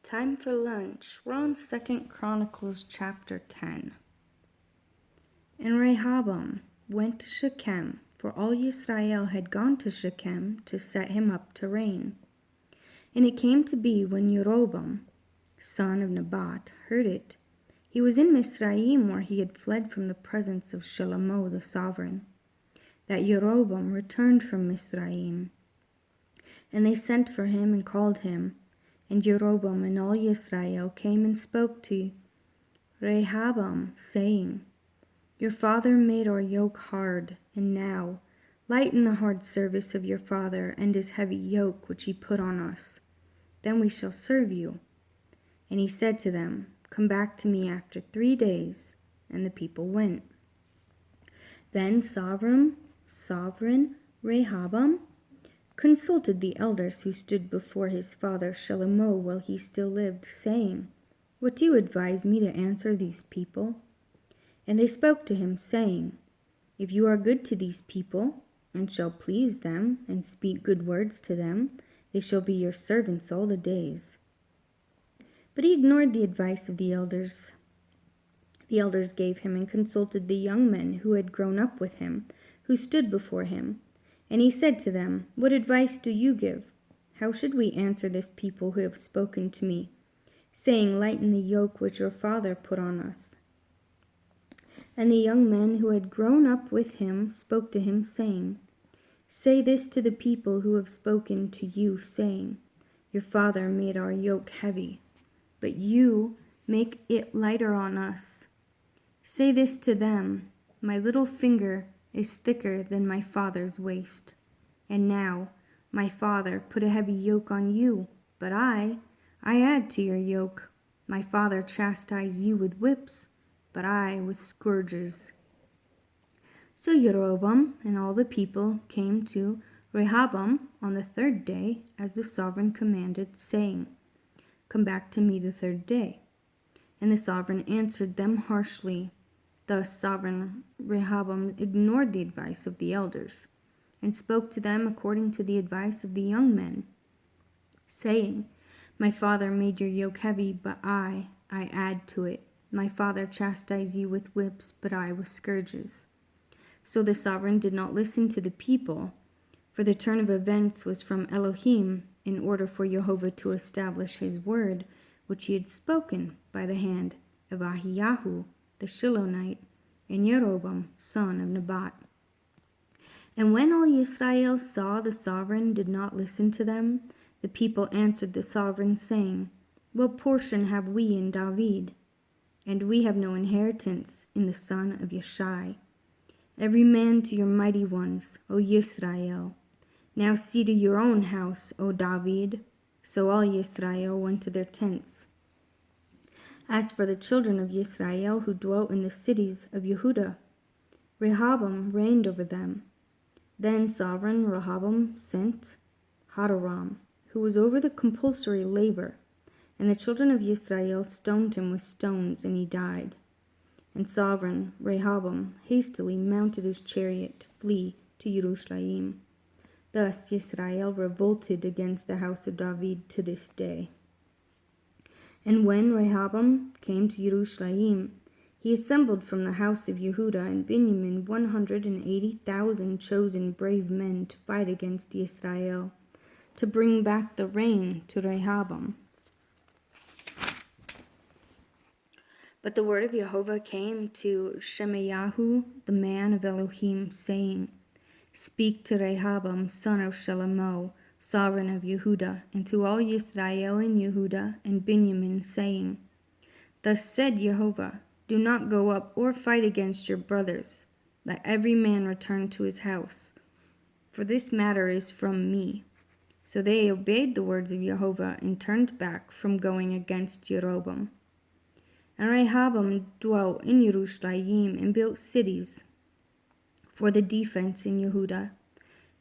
Time for lunch. We're on 2 Chronicles chapter 10. And Rehoboam went to Shechem, for all Israel had gone to Shechem to set him up to reign. And it came to be when Jeroboam, son of Nebat, heard it, he was in Mizraim, where he had fled from the presence of Shlomo the sovereign, that Jeroboam returned from Mizraim. And they sent for him and called him. And Jeroboam and all Israel came and spoke to Rehoboam, saying, Your father made our yoke hard, and now lighten the hard service of your father and his heavy yoke which he put on us. Then we shall serve you. And he said to them, Come back to me after 3 days. And the people went. Then sovereign Rehoboam consulted the elders who stood before his father Shlomo while he still lived, saying, What do you advise me to answer these people? And they spoke to him, saying, If you are good to these people, and shall please them, and speak good words to them, they shall be your servants all the days. But he ignored the advice of the elders. The elders gave him and consulted the young men who had grown up with him, who stood before him. And he said to them, What advice do you give? How should we answer this people who have spoken to me, saying, Lighten the yoke which your father put on us? And the young men who had grown up with him spoke to him, saying, Say this to the people who have spoken to you, saying, Your father made our yoke heavy, but you make it lighter on us. Say this to them, My little finger is thicker than my father's waist. And now my father put a heavy yoke on you, but I add to your yoke. My father chastised you with whips, but I with scourges. So Jeroboam and all the people came to Rehoboam on the 3rd day, as the sovereign commanded, saying, Come back to me the 3rd day. And the sovereign answered them harshly. Thus sovereign Rehoboam ignored the advice of the elders, and spoke to them according to the advice of the young men, saying, My father made your yoke heavy, but I add to it. My father chastised you with whips, but I with scourges. So the sovereign did not listen to the people, for the turn of events was from Elohim, in order for Jehovah to establish his word, which he had spoken by the hand of Ahiyahu the Shilonite, and Jeroboam, son of Nebat. And when all Israel saw the sovereign did not listen to them, the people answered the sovereign, saying, What portion have we in David? And we have no inheritance in the son of Yeshai. Every man to your mighty ones, O Yisrael. Now see to your own house, O David. So all Yisrael went to their tents. As for the children of Israel who dwelt in the cities of Yehudah, Rehoboam reigned over them. Then sovereign Rehoboam sent Hadoram, who was over the compulsory labor, and the children of Israel stoned him with stones, and he died. And sovereign Rehoboam hastily mounted his chariot to flee to Jerusalem. Thus Israel revolted against the house of David to this day. And when Rehoboam came to Jerusalem, he assembled from the house of Yehudah and Benjamin 180,000 chosen brave men to fight against Israel, to bring back the reign to Rehoboam. But the word of Jehovah came to Shemayahu, the man of Elohim, saying, Speak to Rehoboam, son of Shlomo, sovereign of Yehudah, and to all Israel in Yehudah and Benjamin, saying, Thus said Jehovah, Do not go up or fight against your brothers. Let every man return to his house. For this matter is from me. So they obeyed the words of Jehovah and turned back from going against Jeroboam. And Rehoboam dwelt in Jerusalem and built cities for the defense in Yehudah.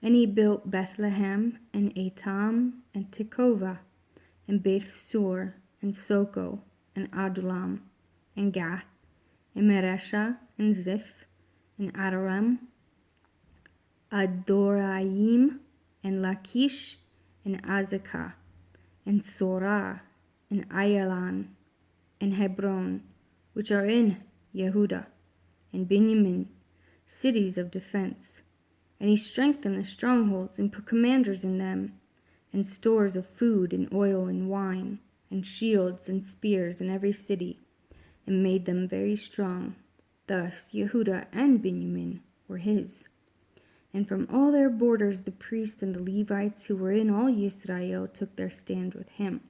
And he built Bethlehem, and Etam, and Tekovah, and Beth Sur, and Soko, and Adullam, and Gath, and Meresha, and Ziph, and Adoram, Adoraim, and Lachish, and Azekah, and Sorah, and Ayalan, and Hebron, which are in Yehuda, and Benjamin, cities of defense. And he strengthened the strongholds, and put commanders in them, and stores of food, and oil, and wine, and shields, and spears in every city, and made them very strong. Thus Yehuda and Benjamin were his. And from all their borders the priests and the Levites who were in all Israel took their stand with him.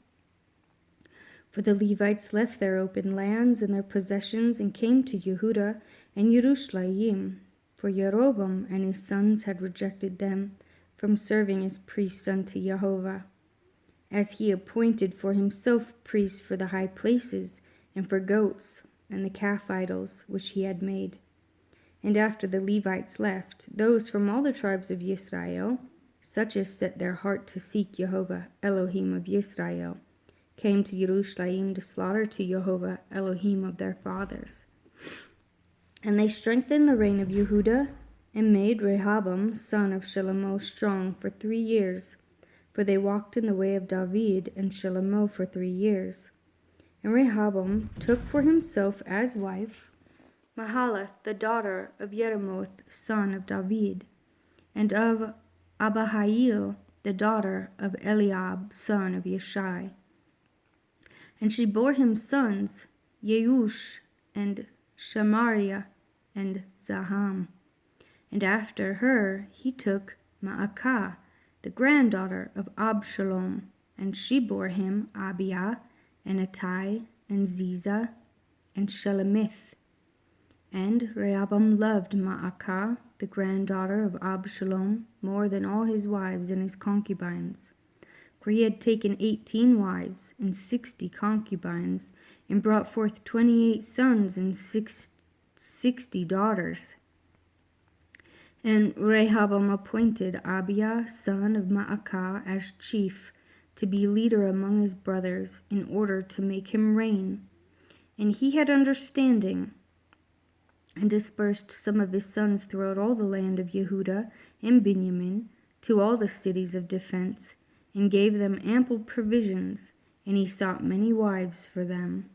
For the Levites left their open lands and their possessions, and came to Yehuda and Jerusalem, for Jeroboam and his sons had rejected them from serving as priests unto Jehovah, as he appointed for himself priests for the high places, and for goats, and the calf idols which he had made. And after the Levites left, those from all the tribes of Israel, such as set their heart to seek Jehovah, Elohim of Israel, came to Jerusalem to slaughter to Jehovah, Elohim of their fathers. And they strengthened the reign of Yehuda, and made Rehoboam, son of Shlomo, strong for 3 years, for they walked in the way of David and Shlomo for 3 years. And Rehoboam took for himself as wife Mahalath, the daughter of Yeremoth, son of David, and of Abihail, the daughter of Eliab, son of Yeshai. And she bore him sons, Yeush, and Shamariah, and Zaham. And after her he took Maacah, the granddaughter of Absalom, and she bore him Abiah, and Attai, and Ziza, and Shelemith. And Rehoboam loved Maacah, the granddaughter of Absalom, more than all his wives and his concubines. For he had taken 18 wives and 60 concubines, and brought forth 28 sons and 60 daughters. And Rehoboam appointed Abiah, son of Maacah, as chief, to be leader among his brothers, in order to make him reign. And he had understanding, and dispersed some of his sons throughout all the land of Yehuda and Benjamin, to all the cities of defense, and gave them ample provisions, and he sought many wives for them.